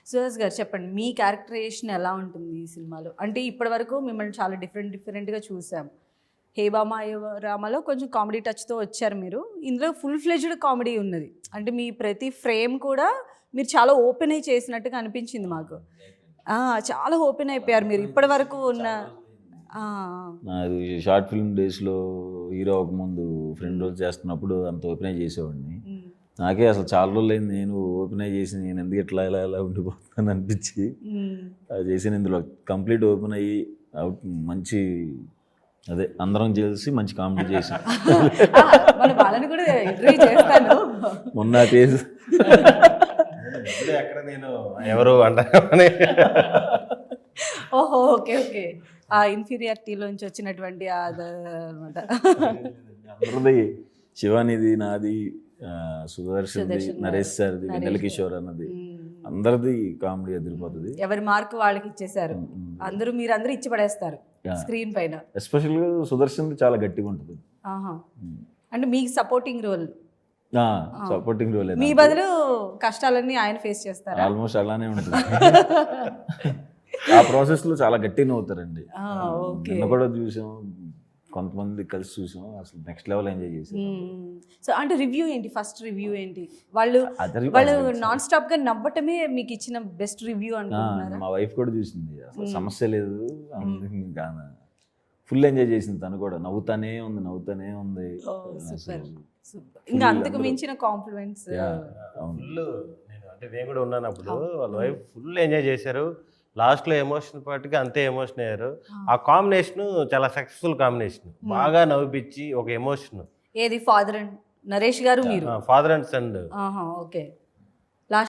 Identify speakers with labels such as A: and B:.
A: సుహాస్ గారు చెప్పండి, మీ క్యారెక్టరైజేషన్ ఎలా ఉంటుంది ఈ సినిమాలో? అంటే ఇప్పటి వరకు మిమ్మల్ని చాలా డిఫరెంట్గా చూసాం. హే బామా రామాలో కొంచెం కామెడీ టచ్తో వచ్చారు మీరు. ఇందులో ఫుల్ ఫ్లెజ్డ్ కామెడీ ఉన్నది. అంటే మీ ప్రతి ఫ్రేమ్ కూడా మీరు చాలా ఓపెన్ అయి చేసినట్టుగా అనిపించింది మాకు. చాలా ఓపెన్ అయిపోయారు మీరు ఇప్పటి వరకు ఉన్న.
B: నాది షార్ట్ ఫిల్మ్ డేస్లో హీరో అవ్వకముందు ఫ్రెండ్ రోల్ చేస్తున్నప్పుడు అంత ఓపెన్ చేసేవాడిని. నాకే అసలు చాలా రోజులు అయింది నేను ఓపెన్ చేసి నేను ఎందుకు ఇట్లా ఇలా ఇలా ఉండిపోతాను అనిపించి అది చేసిన. ఇందులో కంప్లీట్ ఓపెన్ అయ్యి అవుట్ మంచి అదే అందరం చేసి మంచి కామెడీ చేసి
A: వాళ్ళని కూడా ఇంటర్వ్యూ చేస్తాను
B: మొన్న చేసి
C: ఎక్కడ నేను ఎవరు అంటారు.
A: ఓహో ఓకే ఓకే, ఆ ఇన్ఫీరియారిటీలోంచి వచ్చినటువంటి అనమాట.
B: అందరిది శివానిది, నాది, సుదర్శన్ది, నరేష్ సార్ది, వెన్నెల కిషోర్ అన్నది అందరిది కామెడీ అదిరిపోతుంది.
A: ఎవరి మార్క్ వాళ్ళకి ఇచ్చేసారు. మీరందరూ ఇచ్చి పడేస్తారు స్క్రీన్ పైన.
B: ఎస్పెషల్గా సుదర్శన్ది చాలా గట్టిగా ఉంటుంది.
A: అంటే మీకు సపోర్టింగ్ రోల్,
B: సపోర్టింగ్ రోల్.
A: మీ బదులు కష్టాలన్నీ ఆయన ఫేస్ చేస్తారు.
B: ఆల్మోస్ట్ అలానే ఉంటుంది. ఆ ప్రాసెస్లో చాలా గట్టిగా నవ్వుతారండి. నిన్న కూడా చూసాం, కొంతమంది కలిసి చూసాం, అసలు నెక్స్ట్ లెవెల్ ఎంజాయ్ చేసాం.
A: సో అంటే రివ్యూ ఏంటి, ఫస్ట్ రివ్యూ ఏంటి? వాళ్ళు నాన్ స్టాప్ గా నవ్వటమే మీకు ఇచ్చిన బెస్ట్ రివ్యూ అనుకుంటున్నారా?
B: మా వైఫ్ కూడా చూసింది, అసలు సమస్య లేదు, ఫుల్ ఎంజాయ్ చేసింది. తను కూడా నవ్వుతానే ఉంది.
A: ఇంకా అంతకు మించిన కాంప్లిమెంట్స్.
C: ఫుల్ నేను కూడా ఉన్నాను అప్పుడు. వాళ్ళ వైఫ్ ఫుల్ ఎంజాయ్ చేశారు. లాస్ట్లో ఎమోషన్ పార్ట్గా అంతే ఎమోషన్ అయ్యారు. ఆ కాంబినేషన్ చాలా సక్సెస్ఫుల్ కాంబినేషన్, బాగా నవ్విపించి ఒక ఎమోషన్.
A: ఏది ఫాదర్ అండ్ నరేష్ గారు, మీరు
C: ఫాదర్ అండ్ సన్.
A: ఓకే.